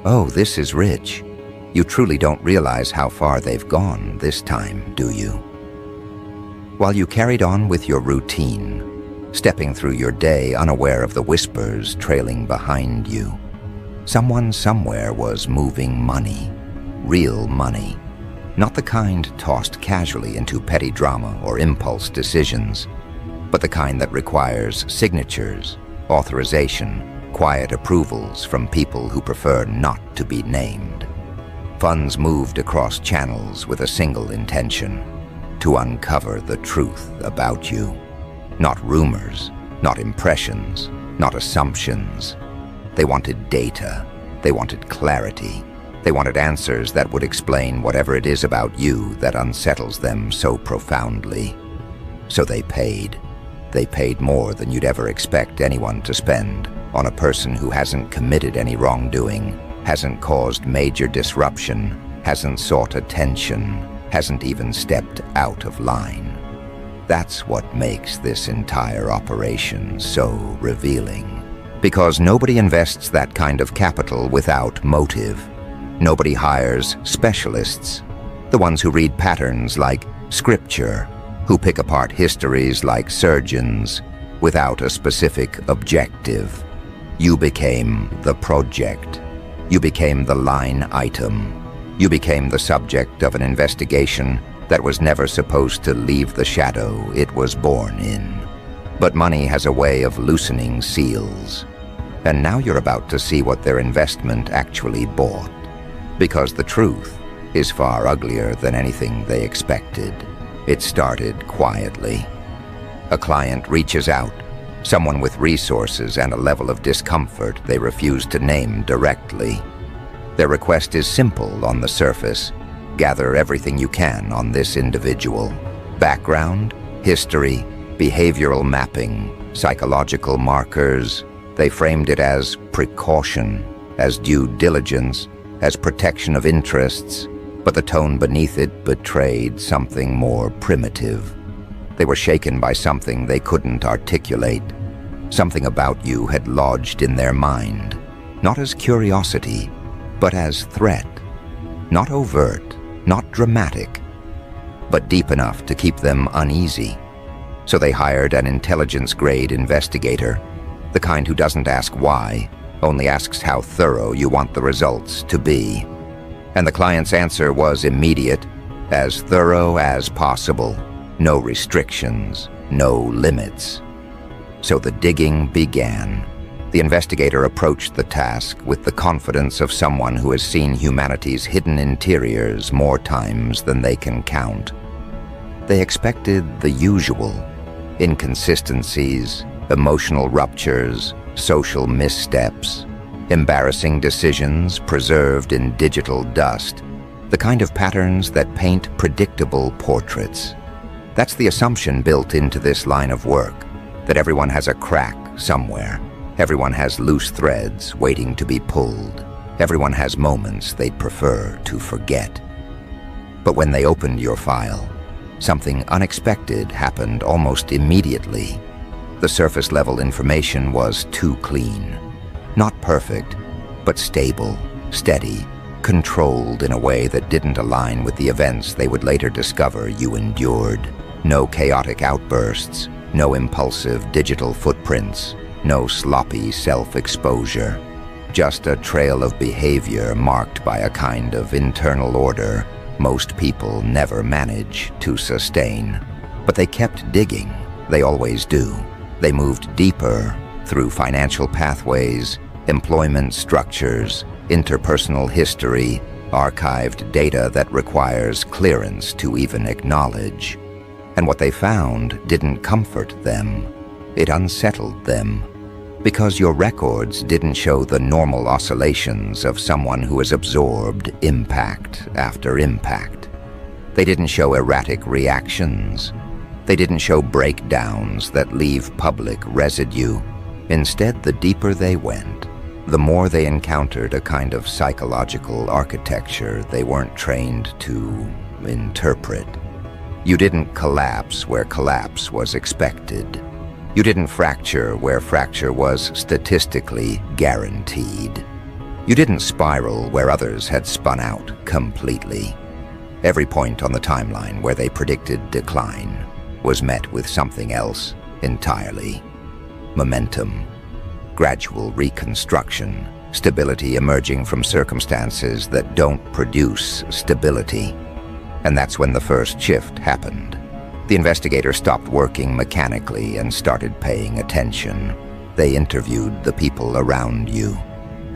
Oh, this is rich. You truly don't realize how far they've gone this time, do you? While you carried on with your routine, stepping through your day unaware of the whispers trailing behind you, someone somewhere was moving money, real money, not the kind tossed casually into petty drama or impulse decisions, but the kind that requires signatures, authorization, quiet approvals from people who prefer not to be named. Funds moved across channels with a single intention: to uncover the truth about you. Not rumors, not impressions, not assumptions. They wanted data. They wanted clarity. They wanted answers that would explain whatever it is about you that unsettles them so profoundly. So they paid. They paid more than you'd ever expect anyone to spend on a person who hasn't committed any wrongdoing, hasn't caused major disruption, hasn't sought attention, hasn't even stepped out of line. That's what makes this entire operation so revealing. Because nobody invests that kind of capital without motive. Nobody hires specialists, the ones who read patterns like scripture, who pick apart histories like surgeons, without a specific objective. You became the project. You became the line item. You became the subject of an investigation that was never supposed to leave the shadow it was born in. But money has a way of loosening seals. And now you're about to see what their investment actually bought. Because the truth is far uglier than anything they expected. It started quietly. A client reaches out, someone with resources and a level of discomfort they refuse to name directly. Their request is simple on the surface: gather everything you can on this individual. Background, history, behavioral mapping, psychological markers. They framed it as precaution, as due diligence, as protection of interests, but the tone beneath it betrayed something more primitive. They were shaken by something they couldn't articulate. Something about you had lodged in their mind, not as curiosity, but as threat. Not overt, not dramatic, but deep enough to keep them uneasy. So they hired an intelligence-grade investigator, the kind who doesn't ask why, only asks how thorough you want the results to be. And the client's answer was immediate: as thorough as possible. No restrictions, no limits. So the digging began. The investigator approached the task with the confidence of someone who has seen humanity's hidden interiors more times than they can count. They expected the usual: inconsistencies, emotional ruptures, social missteps, embarrassing decisions preserved in digital dust, the kind of patterns that paint predictable portraits. That's the assumption built into this line of work, that everyone has a crack somewhere. Everyone has loose threads waiting to be pulled. Everyone has moments they'd prefer to forget. But when they opened your file, something unexpected happened almost immediately. The surface-level information was too clean. Not perfect, but stable, steady, controlled in a way that didn't align with the events they would later discover you endured. No chaotic outbursts, no impulsive digital footprints, no sloppy self-exposure. Just a trail of behavior marked by a kind of internal order most people never manage to sustain. But they kept digging. They always do. They moved deeper through financial pathways, employment structures, interpersonal history, archived data that requires clearance to even acknowledge. And what they found didn't comfort them. It unsettled them. Because your records didn't show the normal oscillations of someone who has absorbed impact after impact. They didn't show erratic reactions. They didn't show breakdowns that leave public residue. Instead, the deeper they went, the more they encountered a kind of psychological architecture they weren't trained to interpret. You didn't collapse where collapse was expected. You didn't fracture where fracture was statistically guaranteed. You didn't spiral where others had spun out completely. Every point on the timeline where they predicted decline was met with something else entirely. Momentum, gradual reconstruction, stability emerging from circumstances that don't produce stability. And that's when the first shift happened. The investigator stopped working mechanically and started paying attention. They interviewed the people around you,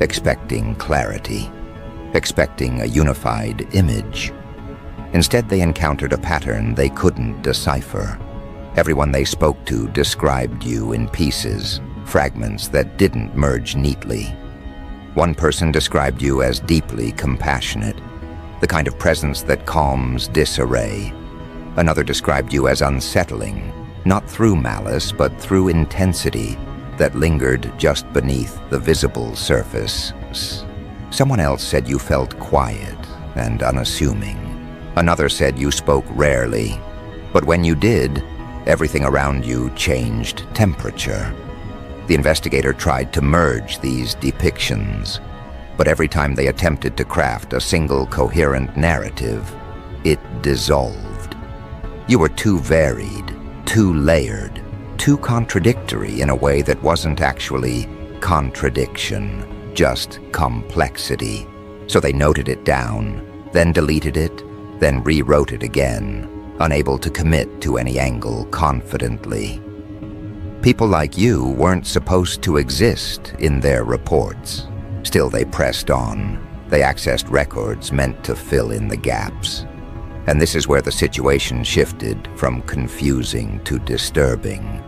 expecting clarity, expecting a unified image. Instead, they encountered a pattern they couldn't decipher. Everyone they spoke to described you in pieces, fragments that didn't merge neatly. One person described you as deeply compassionate, the kind of presence that calms disarray. Another described you as unsettling, not through malice, but through intensity that lingered just beneath the visible surface. Someone else said you felt quiet and unassuming. Another said you spoke rarely, but when you did, everything around you changed temperature. The investigator tried to merge these depictions, but every time they attempted to craft a single coherent narrative, it dissolved. You were too varied, too layered, too contradictory in a way that wasn't actually contradiction, just complexity. So they noted it down, then deleted it, then rewrote it again, unable to commit to any angle confidently. People like you weren't supposed to exist in their reports. Still, they pressed on. They accessed records meant to fill in the gaps. And this is where the situation shifted from confusing to disturbing.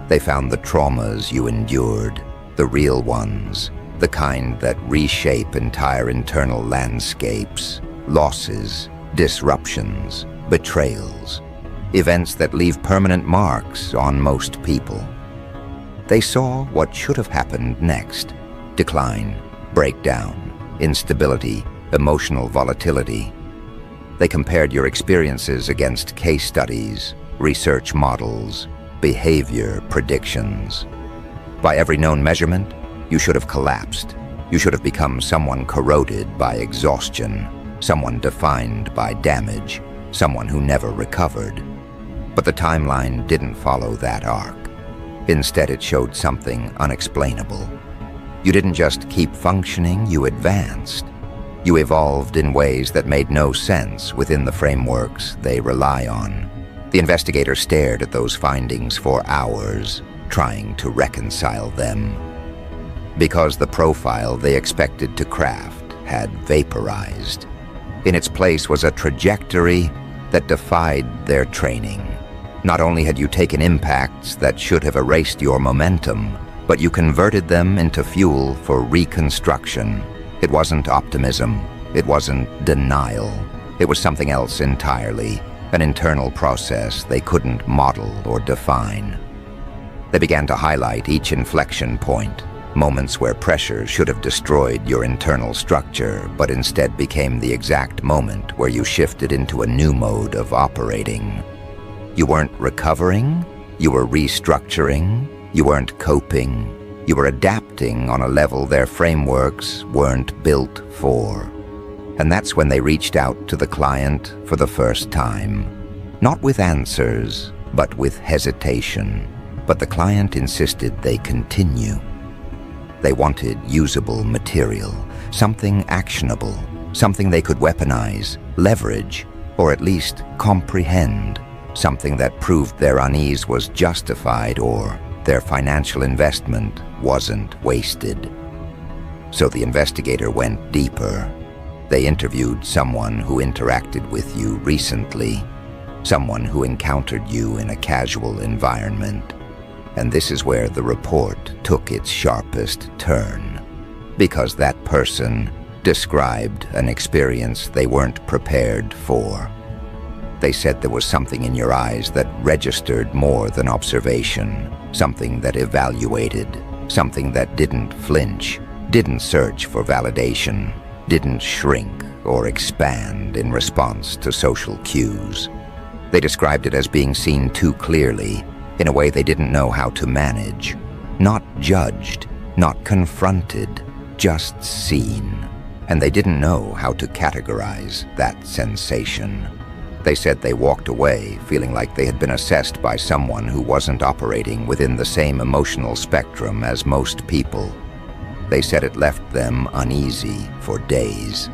They found the traumas you endured, the real ones, the kind that reshape entire internal landscapes, losses, disruptions, betrayals, events that leave permanent marks on most people. They saw what should have happened next: decline, breakdown, instability, emotional volatility. They compared your experiences against case studies, research models, behavior predictions. By every known measurement, you should have collapsed. You should have become someone corroded by exhaustion, someone defined by damage, someone who never recovered. But the timeline didn't follow that arc. Instead, it showed something unexplainable. You didn't just keep functioning, you advanced. You evolved in ways that made no sense within the frameworks they rely on. The investigator stared at those findings for hours, trying to reconcile them. Because the profile they expected to craft had vaporized. In its place was a trajectory that defied their training. Not only had you taken impacts that should have erased your momentum, but you converted them into fuel for reconstruction. It wasn't optimism. It wasn't denial. It was something else entirely, an internal process they couldn't model or define. They began to highlight each inflection point, moments where pressure should have destroyed your internal structure, but instead became the exact moment where you shifted into a new mode of operating. You weren't recovering, you were restructuring, you weren't coping, you were adapting on a level their frameworks weren't built for. And that's when they reached out to the client for the first time. Not with answers, but with hesitation. But the client insisted they continue. They wanted usable material, something actionable, something they could weaponize, leverage, or at least comprehend, something that proved their unease was justified or their financial investment wasn't wasted. So the investigator went deeper. They interviewed someone who interacted with you recently, someone who encountered you in a casual environment. And this is where the report took its sharpest turn, because that person described an experience they weren't prepared for. They said there was something in your eyes that registered more than observation, something that evaluated, something that didn't flinch, didn't search for validation, didn't shrink or expand in response to social cues. They described it as being seen too clearly, in a way they didn't know how to manage. Not judged, not confronted, just seen, and they didn't know how to categorize that sensation. They said they walked away feeling like they had been assessed by someone who wasn't operating within the same emotional spectrum as most people. They said it left them uneasy for days.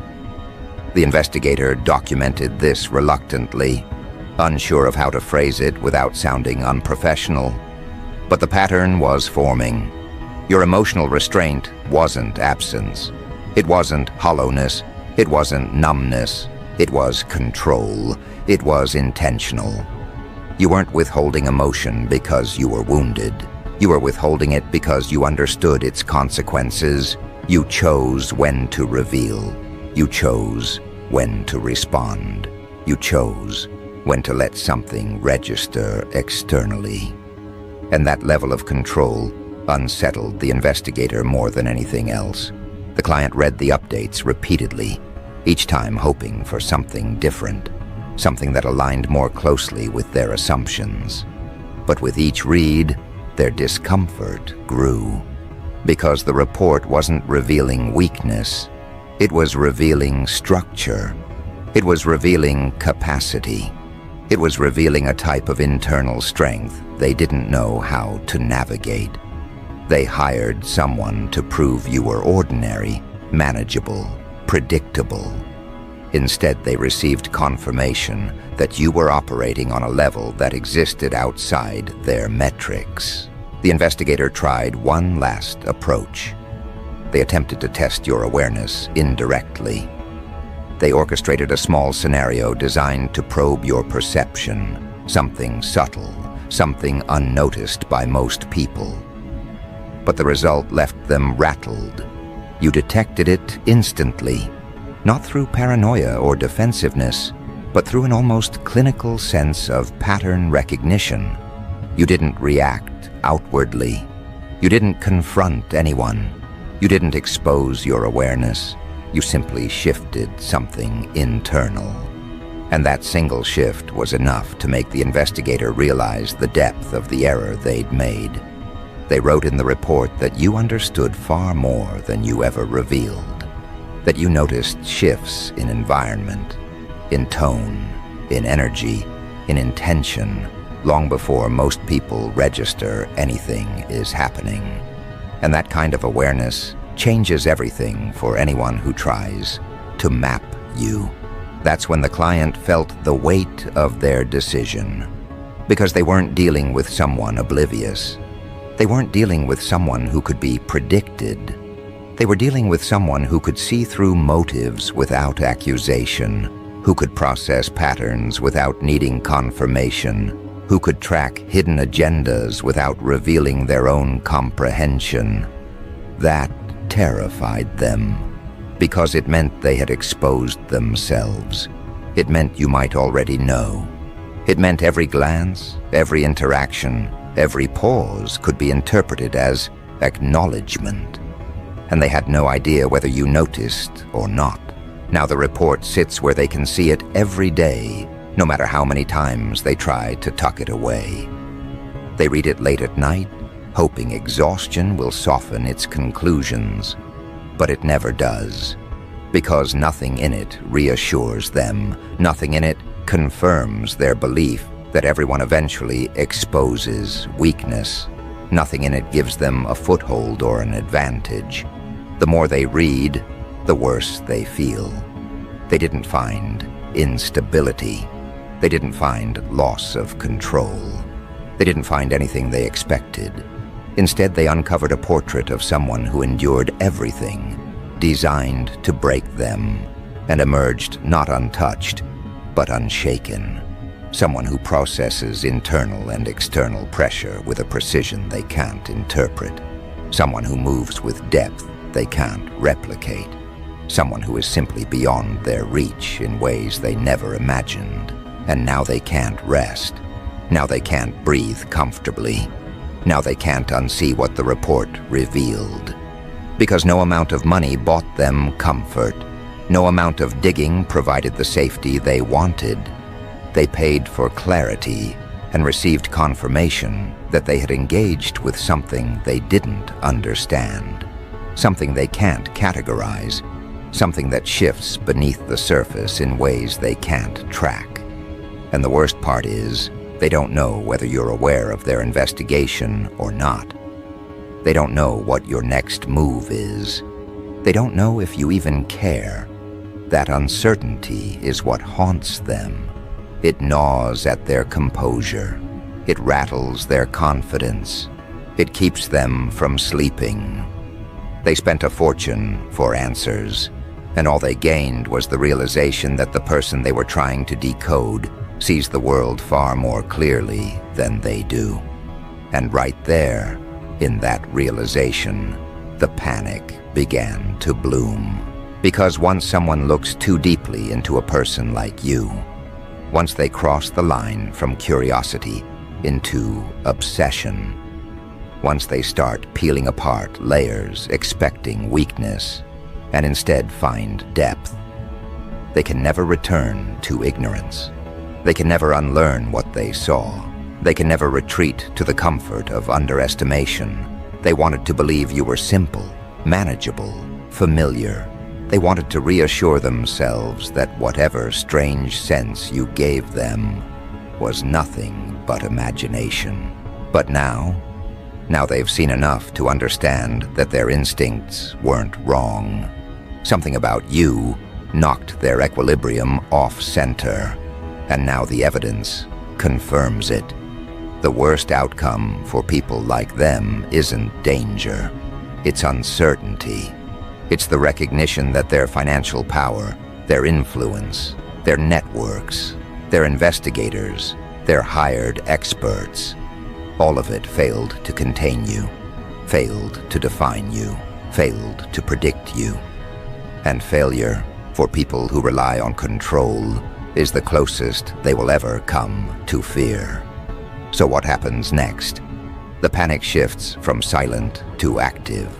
The investigator documented this reluctantly, unsure of how to phrase it without sounding unprofessional. But the pattern was forming. Your emotional restraint wasn't absence. It wasn't hollowness. It wasn't numbness. It was control. It was intentional. You weren't withholding emotion because you were wounded. You were withholding it because you understood its consequences. You chose when to reveal. You chose when to respond. You chose when to let something register externally. And that level of control unsettled the investigator more than anything else. The client read the updates repeatedly, each time hoping for something different, something that aligned more closely with their assumptions. But with each read, their discomfort grew, because the report wasn't revealing weakness. It was revealing structure. It was revealing capacity. It was revealing a type of internal strength they didn't know how to navigate. They hired someone to prove you were ordinary, manageable, predictable. Instead, they received confirmation that you were operating on a level that existed outside their metrics. The investigator tried one last approach. They attempted to test your awareness indirectly. They orchestrated a small scenario designed to probe your perception, something subtle, something unnoticed by most people. But the result left them rattled. You detected it instantly, not through paranoia or defensiveness, but through an almost clinical sense of pattern recognition. You didn't react outwardly. You didn't confront anyone. You didn't expose your awareness. You simply shifted something internal. And that single shift was enough to make the investigator realize the depth of the error they'd made. They wrote in the report that you understood far more than you ever revealed, that you noticed shifts in environment, in tone, in energy, in intention, long before most people register anything is happening. And that kind of awareness changes everything for anyone who tries to map you. That's when the client felt the weight of their decision, because they weren't dealing with someone oblivious. They weren't dealing with someone who could be predicted. They were dealing with someone who could see through motives without accusation, who could process patterns without needing confirmation, who could track hidden agendas without revealing their own comprehension. That terrified them, because it meant they had exposed themselves. It meant you might already know. It meant every glance, every interaction, every pause could be interpreted as acknowledgement. And they had no idea whether you noticed or not. Now the report sits where they can see it every day, no matter how many times they try to tuck it away. They read it late at night, hoping exhaustion will soften its conclusions. But it never does, because nothing in it reassures them. Nothing in it confirms their belief that everyone eventually exposes weakness. Nothing in it gives them a foothold or an advantage. The more they read, the worse they feel. They didn't find instability. They didn't find loss of control. They didn't find anything they expected. Instead, they uncovered a portrait of someone who endured everything, designed to break them, and emerged not untouched, but unshaken. Someone who processes internal and external pressure with a precision they can't interpret. Someone who moves with depth they can't replicate. Someone who is simply beyond their reach in ways they never imagined. And now they can't rest. Now they can't breathe comfortably. Now they can't unsee what the report revealed. Because no amount of money bought them comfort. No amount of digging provided the safety they wanted. They paid for clarity and received confirmation that they had engaged with something they didn't understand. something they can't categorize, something that shifts beneath the surface in ways they can't track. And the worst part is, they don't know whether you're aware of their investigation or not. They don't know what your next move is. They don't know if you even care. That uncertainty is what haunts them. It gnaws at their composure. It rattles their confidence. It keeps them from sleeping. They spent a fortune for answers, and all they gained was the realization that the person they were trying to decode sees the world far more clearly than they do. And right there, in that realization, the panic began to bloom. Because once someone looks too deeply into a person like you, once they cross the line from curiosity into obsession, once they start peeling apart layers expecting weakness and instead find depth, they can never return to ignorance. They can never unlearn what they saw. They can never retreat to the comfort of underestimation. They wanted to believe you were simple, manageable, familiar. They wanted to reassure themselves that whatever strange sense you gave them was nothing but imagination. But now they've seen enough to understand that their instincts weren't wrong. Something about you knocked their equilibrium off-center, and now the evidence confirms it. The worst outcome for people like them isn't danger. It's uncertainty. It's the recognition that their financial power, their influence, their networks, their investigators, their hired experts, all of it failed to contain you, failed to define you, failed to predict you. And failure, for people who rely on control, is the closest they will ever come to fear. So what happens next? The panic shifts from silent to active.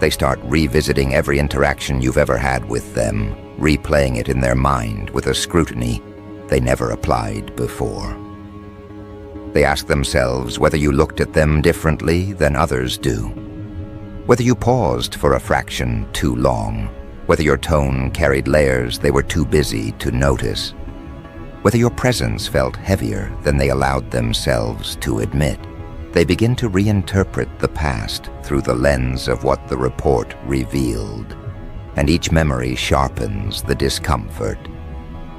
They start revisiting every interaction you've ever had with them, replaying it in their mind with a scrutiny they never applied before. They ask themselves whether you looked at them differently than others do, whether you paused for a fraction too long, whether your tone carried layers they were too busy to notice, whether your presence felt heavier than they allowed themselves to admit. They begin to reinterpret the past through the lens of what the report revealed, and each memory sharpens the discomfort,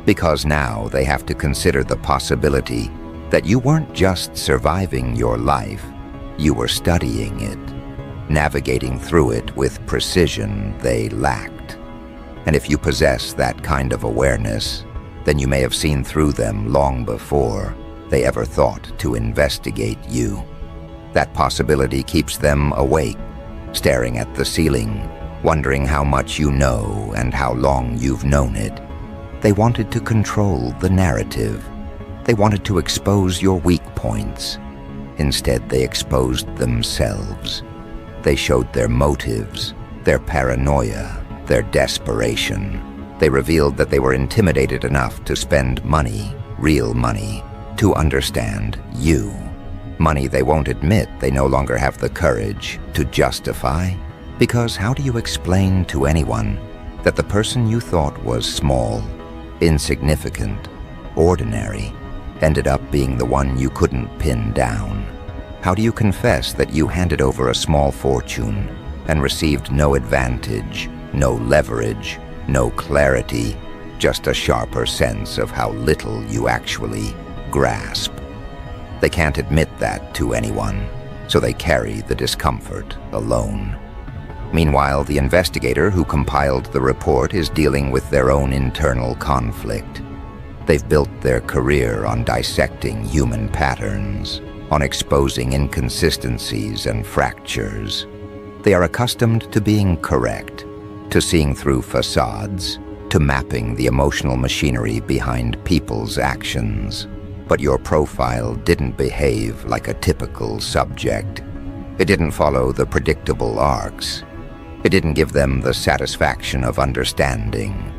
because now they have to consider the possibility that you weren't just surviving your life, you were studying it, navigating through it with precision they lacked. And if you possess that kind of awareness, then you may have seen through them long before they ever thought to investigate you. That possibility keeps them awake, staring at the ceiling, wondering how much you know and how long you've known it. They wanted to control the narrative. They wanted to expose your weak points. Instead, they exposed themselves. They showed their motives, their paranoia, their desperation. They revealed that they were intimidated enough to spend money, real money, to understand you. Money they won't admit they no longer have the courage to justify. Because how do you explain to anyone that the person you thought was small, insignificant, ordinary, ended up being the one you couldn't pin down? How do you confess that you handed over a small fortune and received no advantage, no leverage, no clarity, just a sharper sense of how little you actually grasp? They can't admit that to anyone, so they carry the discomfort alone. Meanwhile, the investigator who compiled the report is dealing with their own internal conflict. They've built their career on dissecting human patterns, on exposing inconsistencies and fractures. They are accustomed to being correct, to seeing through facades, to mapping the emotional machinery behind people's actions. But your profile didn't behave like a typical subject. It didn't follow the predictable arcs. It didn't give them the satisfaction of understanding.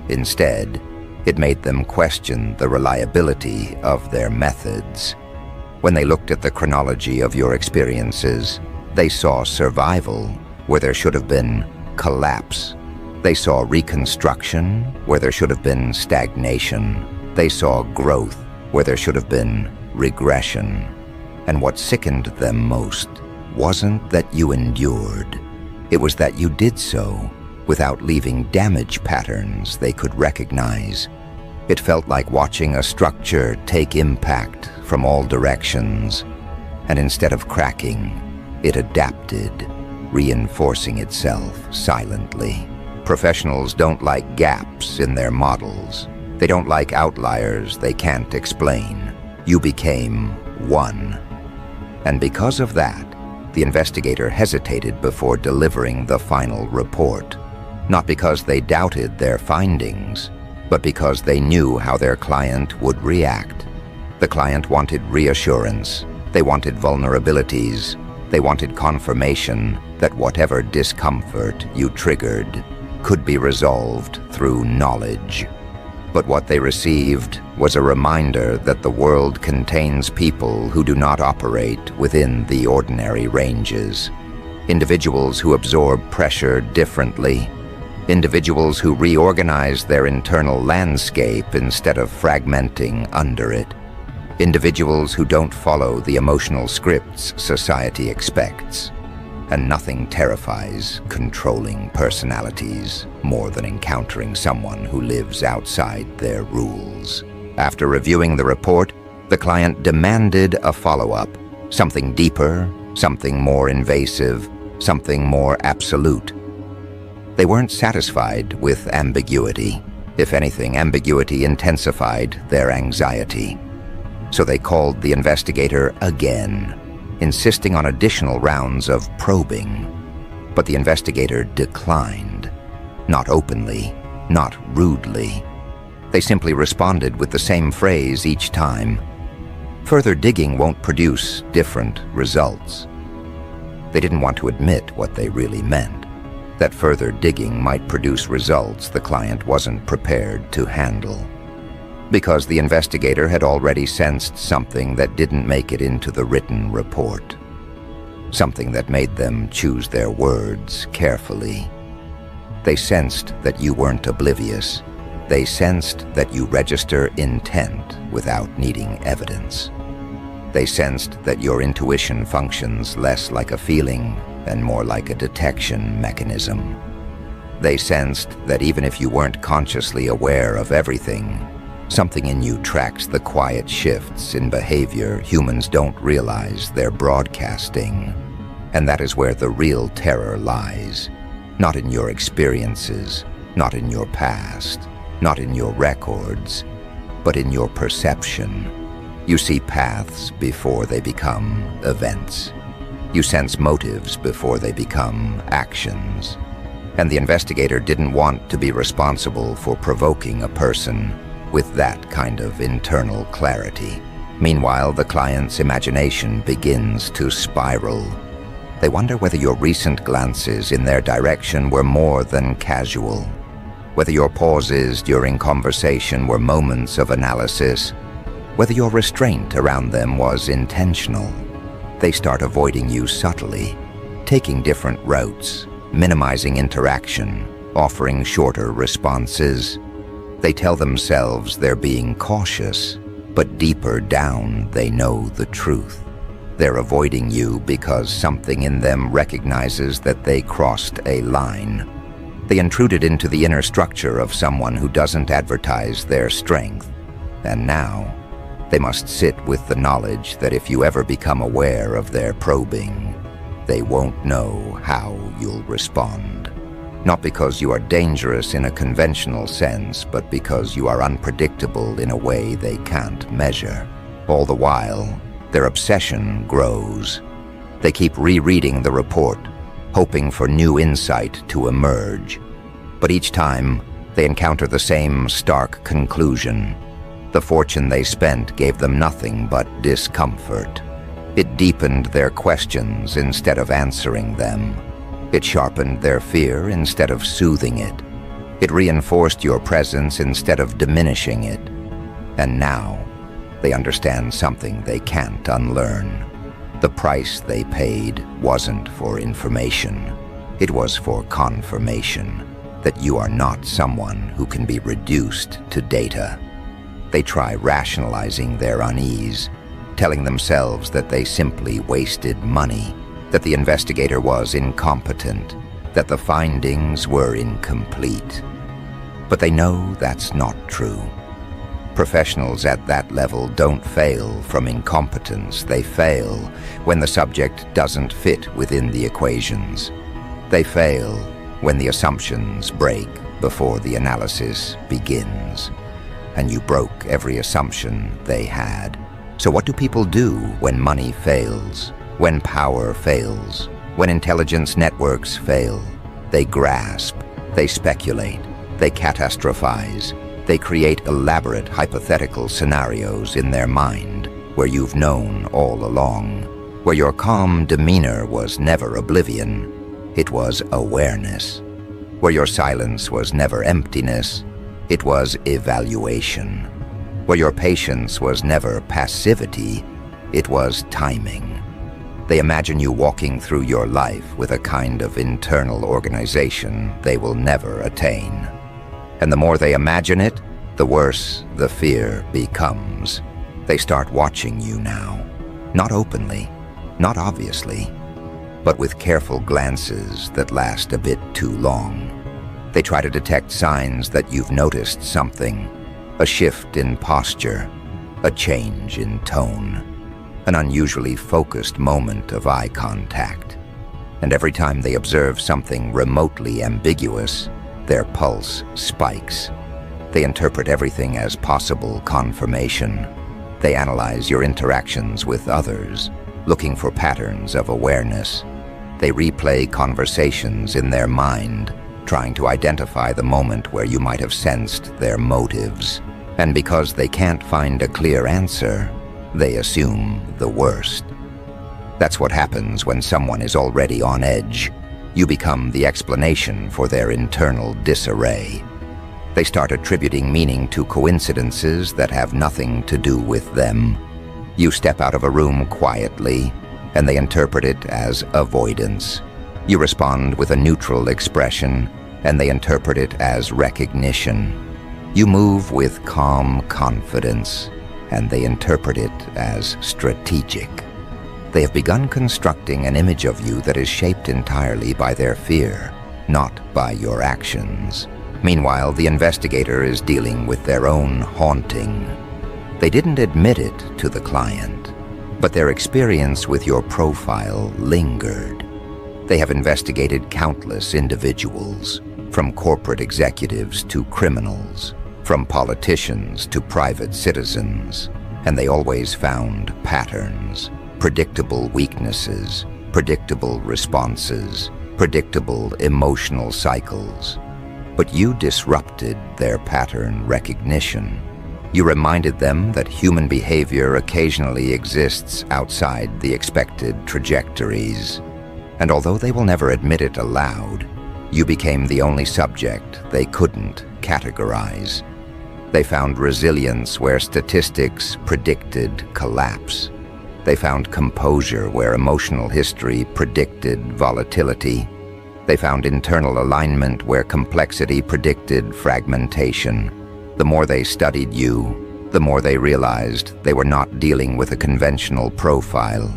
Instead, it made them question the reliability of their methods. When they looked at the chronology of your experiences, they saw survival, where there should have been collapse. They saw reconstruction where there should have been stagnation. They saw growth where there should have been regression. And what sickened them most wasn't that you endured. It was that you did so without leaving damage patterns they could recognize. It felt like watching a structure take impact from all directions, and instead of cracking, it adapted, reinforcing itself silently. Professionals don't like gaps in their models. They don't like outliers they can't explain. You became one. And because of that, the investigator hesitated before delivering the final report. Not because they doubted their findings, but because they knew how their client would react. The client wanted reassurance. They wanted vulnerabilities. They wanted confirmation that whatever discomfort you triggered could be resolved through knowledge. But what they received was a reminder that the world contains people who do not operate within the ordinary ranges. Individuals who absorb pressure differently. Individuals who reorganize their internal landscape instead of fragmenting under it. Individuals who don't follow the emotional scripts society expects. And nothing terrifies controlling personalities more than encountering someone who lives outside their rules. After reviewing the report, the client demanded a follow-up, something deeper, something more invasive, something more absolute. They weren't satisfied with ambiguity. If anything, ambiguity intensified their anxiety. So they called the investigator again, insisting on additional rounds of probing. But the investigator declined. Not openly, not rudely. They simply responded with the same phrase each time. Further digging won't produce different results. They didn't want to admit what they really meant, that further digging might produce results the client wasn't prepared to handle. Because the investigator had already sensed something that didn't make it into the written report. Something that made them choose their words carefully. They sensed that you weren't oblivious. They sensed that you register intent without needing evidence. They sensed that your intuition functions less like a feeling and more like a detection mechanism. They sensed that even if you weren't consciously aware of everything, something in you tracks the quiet shifts in behavior humans don't realize they're broadcasting. And that is where the real terror lies. Not in your experiences, not in your past, not in your records, but in your perception. You see paths before they become events. You sense motives before they become actions. And the investigator didn't want to be responsible for provoking a person with that kind of internal clarity. Meanwhile, the client's imagination begins to spiral. They wonder whether your recent glances in their direction were more than casual, whether your pauses during conversation were moments of analysis, whether your restraint around them was intentional. They start avoiding you subtly, taking different routes, minimizing interaction, offering shorter responses. They tell themselves they're being cautious, but deeper down they know the truth. They're avoiding you because something in them recognizes that they crossed a line. They intruded into the inner structure of someone who doesn't advertise their strength. And now, they must sit with the knowledge that if you ever become aware of their probing, they won't know how you'll respond. Not because you are dangerous in a conventional sense, but because you are unpredictable in a way they can't measure. All the while, their obsession grows. They keep rereading the report, hoping for new insight to emerge. But each time, they encounter the same stark conclusion. The fortune they spent gave them nothing but discomfort. It deepened their questions instead of answering them. It sharpened their fear instead of soothing it. It reinforced your presence instead of diminishing it. And now, they understand something they can't unlearn. The price they paid wasn't for information. It was for confirmation that you are not someone who can be reduced to data. They try rationalizing their unease, telling themselves that they simply wasted money, that the investigator was incompetent, that the findings were incomplete. But they know that's not true. Professionals at that level don't fail from incompetence. They fail when the subject doesn't fit within the equations. They fail when the assumptions break before the analysis begins. And you broke every assumption they had. So what do people do when money fails, when power fails, when intelligence networks fail? They grasp, they speculate, they catastrophize, they create elaborate hypothetical scenarios in their mind where you've known all along, where your calm demeanor was never oblivion, it was awareness, where your silence was never emptiness, it was evaluation, where your patience was never passivity, it was timing. They imagine you walking through your life with a kind of internal organization they will never attain. And the more they imagine it, the worse the fear becomes. They start watching you now, not openly, not obviously, but with careful glances that last a bit too long. They try to detect signs that you've noticed something, a shift in posture, a change in tone, an unusually focused moment of eye contact. And every time they observe something remotely ambiguous, their pulse spikes. They interpret everything as possible confirmation. They analyze your interactions with others, looking for patterns of awareness. They replay conversations in their mind, trying to identify the moment where you might have sensed their motives. And because they can't find a clear answer, they assume the worst. That's what happens when someone is already on edge. You become the explanation for their internal disarray. They start attributing meaning to coincidences that have nothing to do with them. You step out of a room quietly, and they interpret it as avoidance. You respond with a neutral expression, and they interpret it as recognition. You move with calm confidence, and they interpret it as strategic. They have begun constructing an image of you that is shaped entirely by their fear, not by your actions. Meanwhile, the investigator is dealing with their own haunting. They didn't admit it to the client, but their experience with your profile lingered. They have investigated countless individuals, from corporate executives to criminals, from politicians to private citizens, and they always found patterns, predictable weaknesses, predictable responses, predictable emotional cycles. But you disrupted their pattern recognition. You reminded them that human behavior occasionally exists outside the expected trajectories. And although they will never admit it aloud, you became the only subject they couldn't categorize. They found resilience where statistics predicted collapse. They found composure where emotional history predicted volatility. They found internal alignment where complexity predicted fragmentation. The more they studied you, the more they realized they were not dealing with a conventional profile.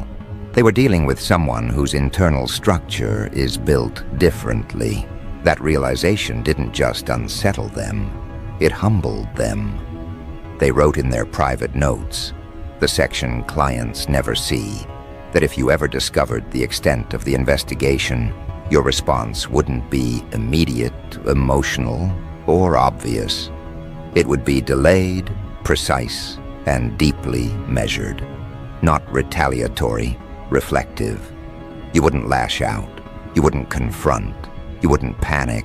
They were dealing with someone whose internal structure is built differently. That realization didn't just unsettle them, it humbled them. They wrote in their private notes, the section clients never see, that if you ever discovered the extent of the investigation, your response wouldn't be immediate, emotional, or obvious. It would be delayed, precise, and deeply measured. Not retaliatory, reflective. You wouldn't lash out. You wouldn't confront. You wouldn't panic.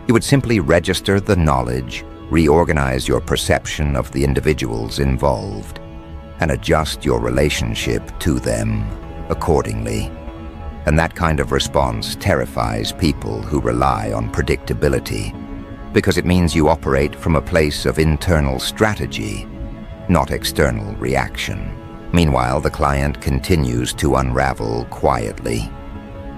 You would simply register the knowledge, reorganize your perception of the individuals involved, and adjust your relationship to them accordingly. And that kind of response terrifies people who rely on predictability, because it means you operate from a place of internal strategy, not external reaction. Meanwhile, the client continues to unravel quietly.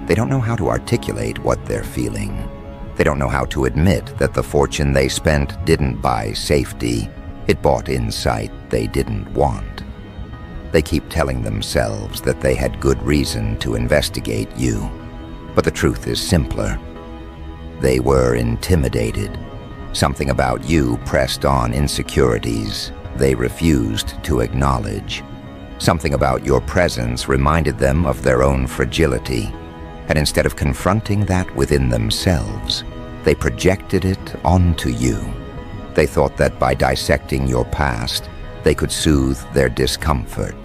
They don't know how to articulate what they're feeling. They don't know how to admit that the fortune they spent didn't buy safety. It bought insight they didn't want. They keep telling themselves that they had good reason to investigate you. But the truth is simpler. They were intimidated. Something about you pressed on insecurities they refused to acknowledge. Something about your presence reminded them of their own fragility. And instead of confronting that within themselves, they projected it onto you. They thought that by dissecting your past, they could soothe their discomfort.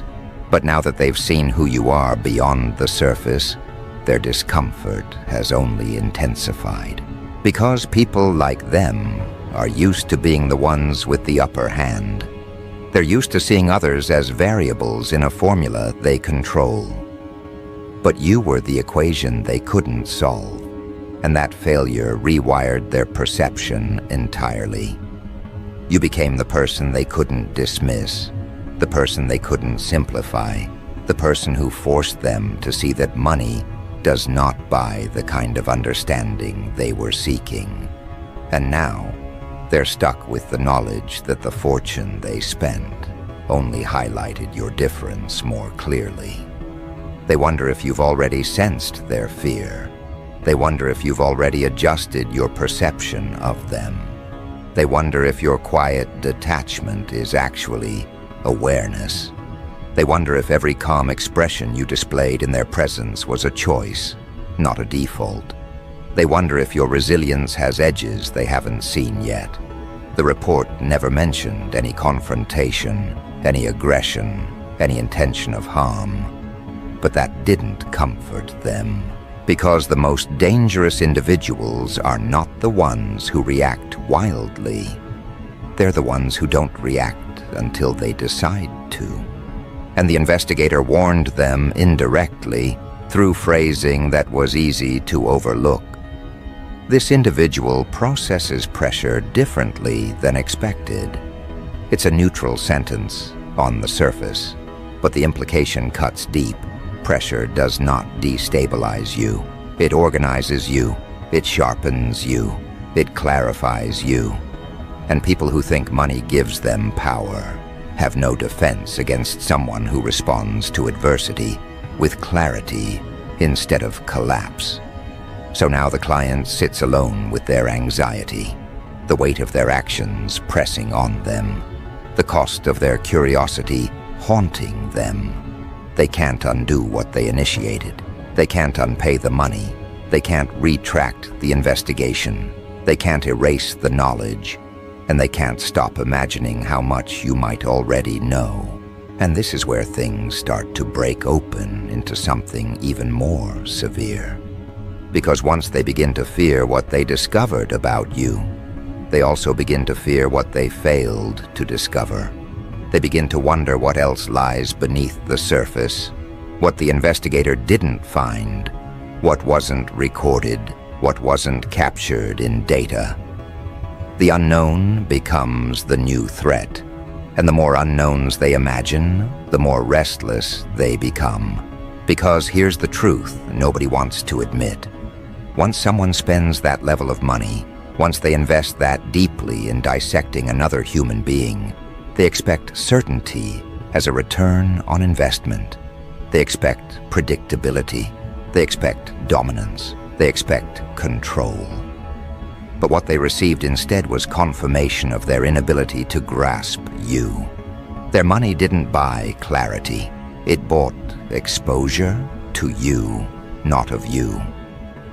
But now that they've seen who you are beyond the surface, their discomfort has only intensified. Because people like them are used to being the ones with the upper hand. They're used to seeing others as variables in a formula they control. But you were the equation they couldn't solve, and that failure rewired their perception entirely. You became the person they couldn't dismiss, the person they couldn't simplify, the person who forced them to see that money does not buy the kind of understanding they were seeking. And now, they're stuck with the knowledge that the fortune they spent only highlighted your difference more clearly. They wonder if you've already sensed their fear. They wonder if you've already adjusted your perception of them. They wonder if your quiet detachment is actually awareness. They wonder if every calm expression you displayed in their presence was a choice, not a default. They wonder if your resilience has edges they haven't seen yet. The report never mentioned any confrontation, any aggression, any intention of harm. But that didn't comfort them, because the most dangerous individuals are not the ones who react wildly. They're the ones who don't react until they decide to. And the investigator warned them indirectly through phrasing that was easy to overlook. This individual processes pressure differently than expected. It's a neutral sentence on the surface, but the implication cuts deep. Pressure does not destabilize you. It organizes you. It sharpens you. It clarifies you. And people who think money gives them power have no defense against someone who responds to adversity with clarity instead of collapse. So now the client sits alone with their anxiety, the weight of their actions pressing on them, the cost of their curiosity haunting them. They can't undo what they initiated. They can't unpay the money. They can't retract the investigation. They can't erase the knowledge. And they can't stop imagining how much you might already know. And this is where things start to break open into something even more severe. Because once they begin to fear what they discovered about you, they also begin to fear what they failed to discover. They begin to wonder what else lies beneath the surface, what the investigator didn't find, what wasn't recorded, what wasn't captured in data. The unknown becomes the new threat, and the more unknowns they imagine, the more restless they become. Because here's the truth nobody wants to admit. Once someone spends that level of money, once they invest that deeply in dissecting another human being, they expect certainty as a return on investment. They expect predictability. They expect dominance. They expect control. But what they received instead was confirmation of their inability to grasp you. Their money didn't buy clarity. It bought exposure to you, not of you.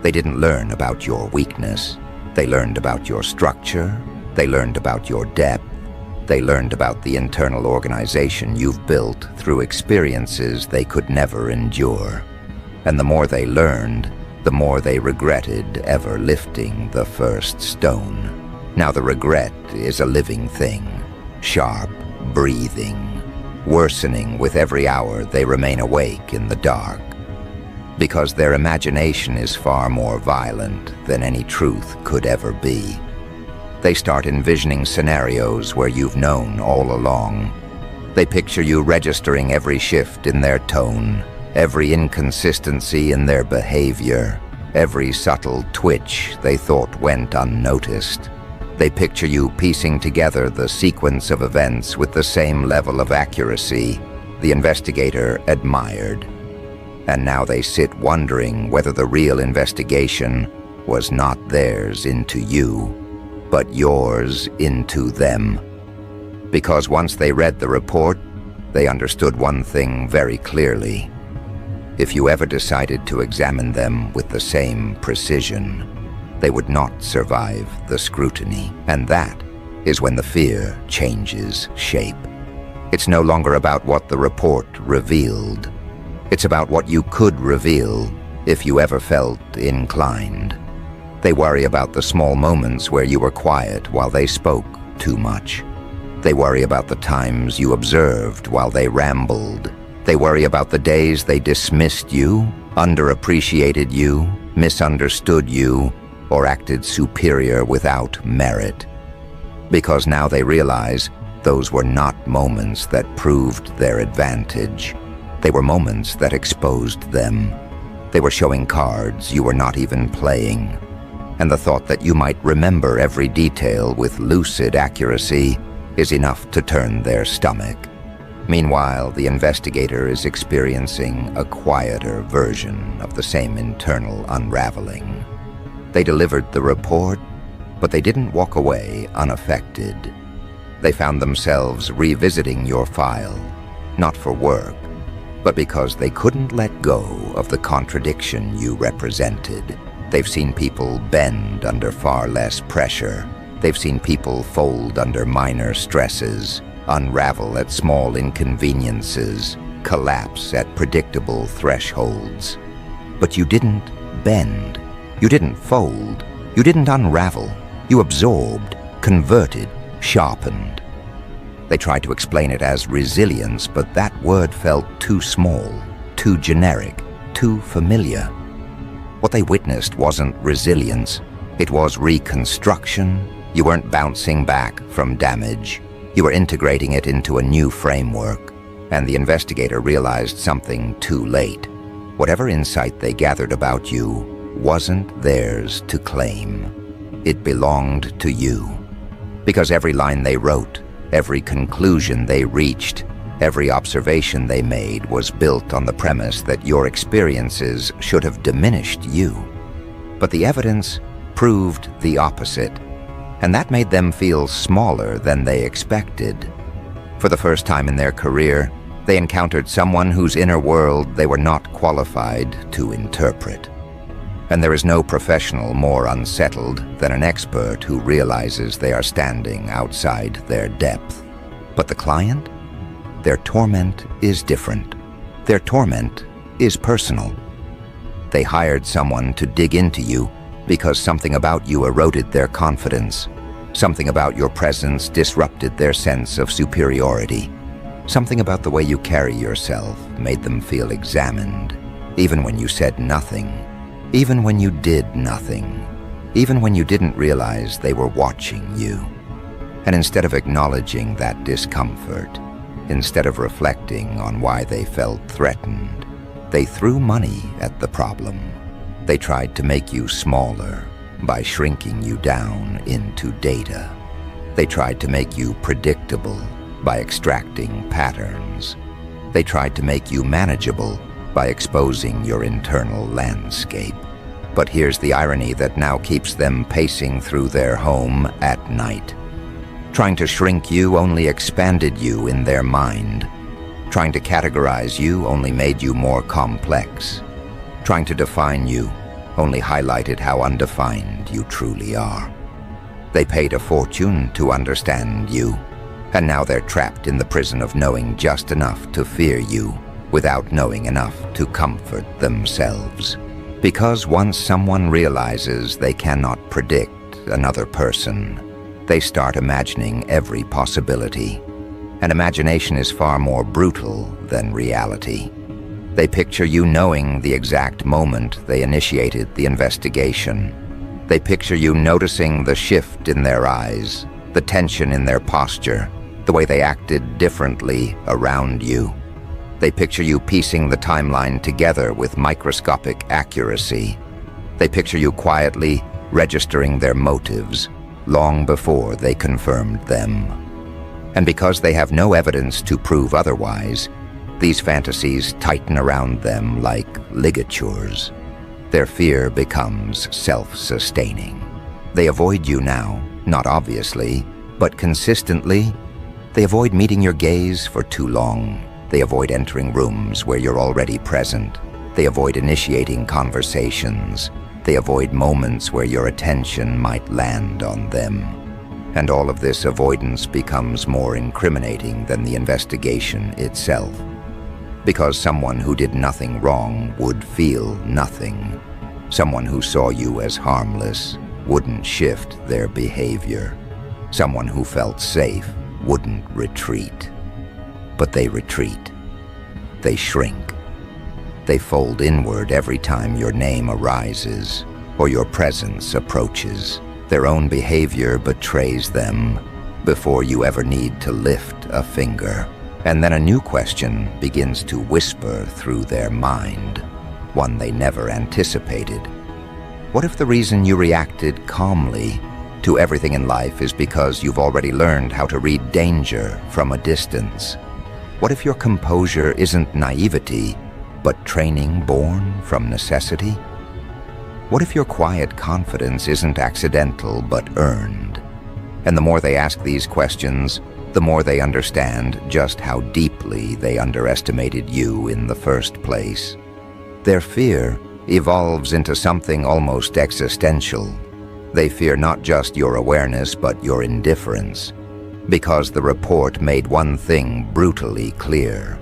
They didn't learn about your weakness. They learned about your structure. They learned about your depth. They learned about the internal organization you've built through experiences they could never endure. And the more they learned, the more they regretted ever lifting the first stone. Now the regret is a living thing, sharp, breathing, worsening with every hour they remain awake in the dark. Because their imagination is far more violent than any truth could ever be. They start envisioning scenarios where you've known all along. They picture you registering every shift in their tone, every inconsistency in their behavior, every subtle twitch they thought went unnoticed. They picture you piecing together the sequence of events with the same level of accuracy the investigator admired. And now they sit wondering whether the real investigation was not theirs into you, but yours into them. Because once they read the report, they understood one thing very clearly. If you ever decided to examine them with the same precision, they would not survive the scrutiny. And that is when the fear changes shape. It's no longer about what the report revealed. It's about what you could reveal if you ever felt inclined. They worry about the small moments where you were quiet while they spoke too much. They worry about the times you observed while they rambled. They worry about the days they dismissed you, underappreciated you, misunderstood you, or acted superior without merit. Because now they realize those were not moments that proved their advantage. They were moments that exposed them. They were showing cards you were not even playing. And the thought that you might remember every detail with lucid accuracy is enough to turn their stomach. Meanwhile, the investigator is experiencing a quieter version of the same internal unraveling. They delivered the report, but they didn't walk away unaffected. They found themselves revisiting your file, not for work, but because they couldn't let go of the contradiction you represented. They've seen people bend under far less pressure. They've seen people fold under minor stresses, unravel at small inconveniences, collapse at predictable thresholds. But you didn't bend. You didn't fold. You didn't unravel. You absorbed, converted, sharpened. They tried to explain it as resilience, but that word felt too small, too generic, too familiar. What they witnessed wasn't resilience. It was reconstruction. You weren't bouncing back from damage. You were integrating it into a new framework. And the investigator realized something too late. Whatever insight they gathered about you wasn't theirs to claim. It belonged to you. Because every line they wrote, every conclusion they reached, every observation they made was built on the premise that your experiences should have diminished you. But the evidence proved the opposite, and that made them feel smaller than they expected. For the first time in their career, they encountered someone whose inner world they were not qualified to interpret. And there is no professional more unsettled than an expert who realizes they are standing outside their depth. But the client? Their torment is different. Their torment is personal. They hired someone to dig into you because something about you eroded their confidence. Something about your presence disrupted their sense of superiority. Something about the way you carry yourself made them feel examined, even when you said nothing. Even when you did nothing, even when you didn't realize they were watching you. And instead of acknowledging that discomfort, instead of reflecting on why they felt threatened, they threw money at the problem. They tried to make you smaller by shrinking you down into data. They tried to make you predictable by extracting patterns. They tried to make you manageable by exposing your internal landscape. But here's the irony that now keeps them pacing through their home at night. Trying to shrink you only expanded you in their mind. Trying to categorize you only made you more complex. Trying to define you only highlighted how undefined you truly are. They paid a fortune to understand you, and now they're trapped in the prison of knowing just enough to fear you, without knowing enough to comfort themselves. Because once someone realizes they cannot predict another person, they start imagining every possibility. And imagination is far more brutal than reality. They picture you knowing the exact moment they initiated the investigation. They picture you noticing the shift in their eyes, the tension in their posture, the way they acted differently around you. They picture you piecing the timeline together with microscopic accuracy. They picture you quietly registering their motives long before they confirmed them. And because they have no evidence to prove otherwise, these fantasies tighten around them like ligatures. Their fear becomes self-sustaining. They avoid you now, not obviously, but consistently. They avoid meeting your gaze for too long. They avoid entering rooms where you're already present. They avoid initiating conversations. They avoid moments where your attention might land on them. And all of this avoidance becomes more incriminating than the investigation itself. Because someone who did nothing wrong would feel nothing. Someone who saw you as harmless wouldn't shift their behavior. Someone who felt safe wouldn't retreat. But they retreat. They shrink. They fold inward every time your name arises or your presence approaches. Their own behavior betrays them before you ever need to lift a finger. And then a new question begins to whisper through their mind, one they never anticipated. What if the reason you reacted calmly to everything in life is because you've already learned how to read danger from a distance? What if your composure isn't naivety, but training born from necessity? What if your quiet confidence isn't accidental but earned? And the more they ask these questions, the more they understand just how deeply they underestimated you in the first place. Their fear evolves into something almost existential. They fear not just your awareness but your indifference, because the report made one thing brutally clear.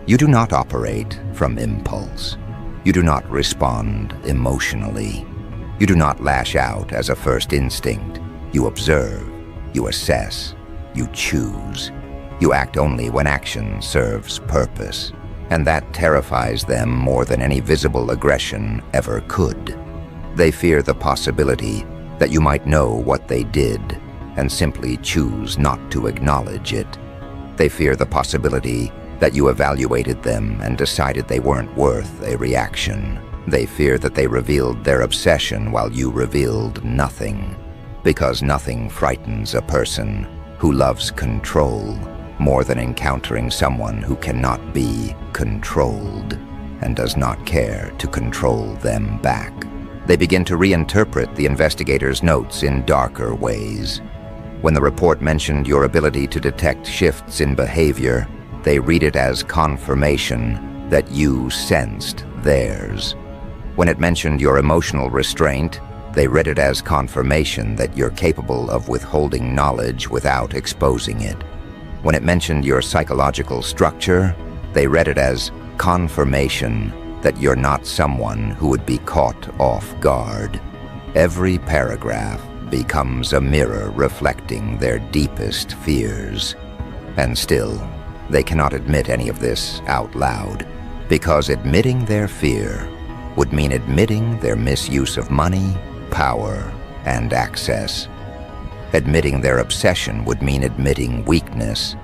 You do not operate from impulse. You do not respond emotionally. You do not lash out as a first instinct. You observe, you assess, you choose. You act only when action serves purpose, and that terrifies them more than any visible aggression ever could. They fear the possibility that you might know what they did and simply choose not to acknowledge it. They fear the possibility that you evaluated them and decided they weren't worth a reaction. They fear that they revealed their obsession while you revealed nothing, because nothing frightens a person who loves control more than encountering someone who cannot be controlled and does not care to control them back. They begin to reinterpret the investigator's notes in darker ways. When the report mentioned your ability to detect shifts in behavior, they read it as confirmation that you sensed theirs. When it mentioned your emotional restraint, they read it as confirmation that you're capable of withholding knowledge without exposing it. When it mentioned your psychological structure, they read it as confirmation that you're not someone who would be caught off guard. Every paragraph becomes a mirror reflecting their deepest fears. And still, they cannot admit any of this out loud, because admitting their fear would mean admitting their misuse of money, power, and access. Admitting their obsession would mean admitting weakness.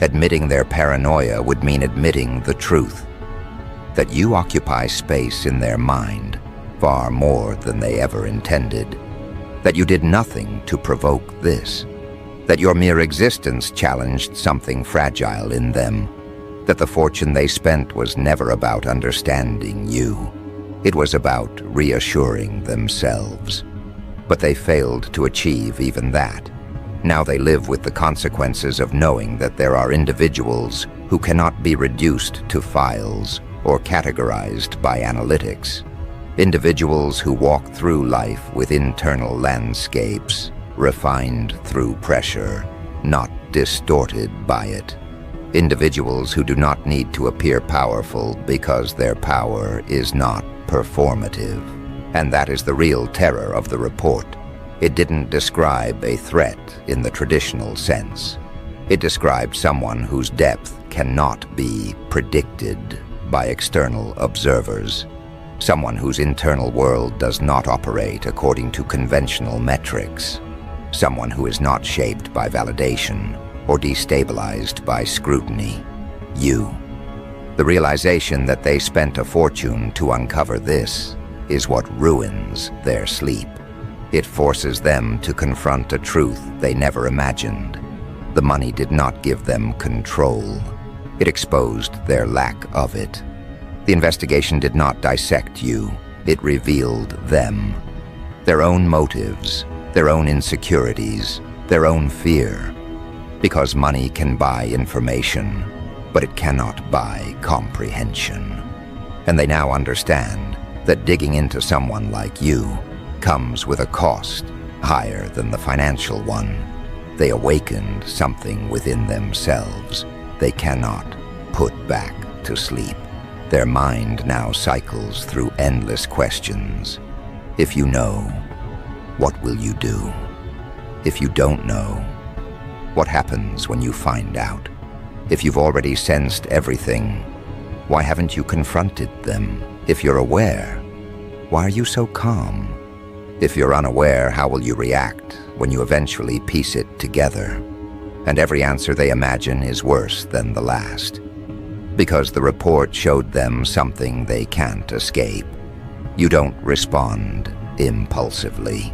Admitting their paranoia would mean admitting the truth, that you occupy space in their mind far more than they ever intended, that you did nothing to provoke this, that your mere existence challenged something fragile in them, that the fortune they spent was never about understanding you. It was about reassuring themselves. But they failed to achieve even that. Now they live with the consequences of knowing that there are individuals who cannot be reduced to files or categorized by analytics. Individuals who walk through life with internal landscapes, refined through pressure, not distorted by it. Individuals who do not need to appear powerful because their power is not performative. And that is the real terror of the report. It didn't describe a threat in the traditional sense. It described someone whose depth cannot be predicted by external observers. Someone whose internal world does not operate according to conventional metrics. Someone who is not shaped by validation or destabilized by scrutiny. You. The realization that they spent a fortune to uncover this is what ruins their sleep. It forces them to confront a truth they never imagined. The money did not give them control. It exposed their lack of it. The investigation did not dissect you. It revealed them. Their own motives, their own insecurities, their own fear. Because money can buy information, but it cannot buy comprehension. And they now understand that digging into someone like you comes with a cost higher than the financial one. They awakened something within themselves they cannot put back to sleep. Their mind now cycles through endless questions. If you know, what will you do? If you don't know, what happens when you find out? If you've already sensed everything, why haven't you confronted them? If you're aware, why are you so calm? If you're unaware, how will you react when you eventually piece it together? And every answer they imagine is worse than the last. Because the report showed them something they can't escape. You don't respond impulsively.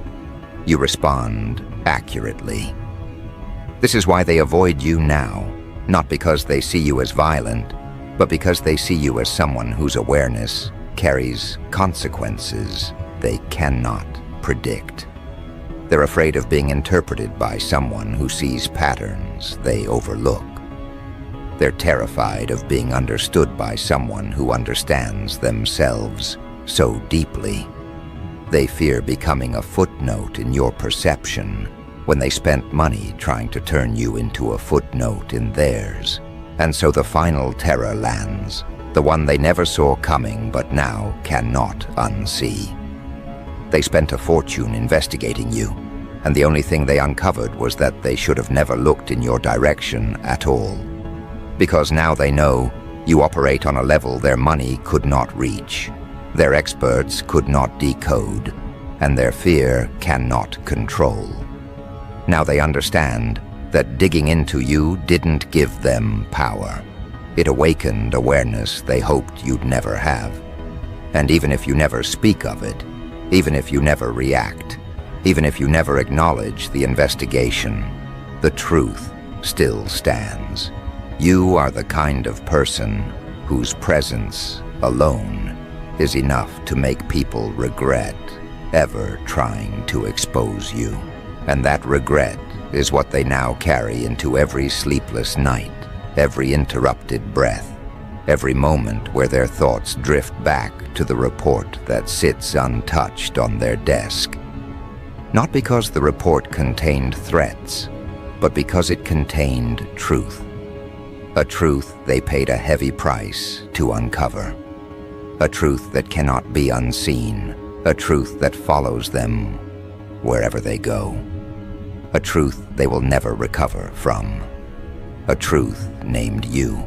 You respond accurately. This is why they avoid you now, not because they see you as violent, but because they see you as someone whose awareness carries consequences they cannot predict. They're afraid of being interpreted by someone who sees patterns they overlook. They're terrified of being understood by someone who understands themselves so deeply. They fear becoming a footnote in your perception when they spent money trying to turn you into a footnote in theirs. And so the final terror lands, the one they never saw coming but now cannot unsee. They spent a fortune investigating you, and the only thing they uncovered was that they should have never looked in your direction at all. Because now they know you operate on a level their money could not reach, their experts could not decode, and their fear cannot control. Now they understand that digging into you didn't give them power. It awakened awareness they hoped you'd never have. And even if you never speak of it, even if you never react, even if you never acknowledge the investigation, the truth still stands. You are the kind of person whose presence alone is enough to make people regret ever trying to expose you. And that regret is what they now carry into every sleepless night, every interrupted breath, every moment where their thoughts drift back to the report that sits untouched on their desk. Not because the report contained threats, but because it contained truth. A truth they paid a heavy price to uncover. A truth that cannot be unseen. A truth that follows them wherever they go. A truth they will never recover from. A truth named you.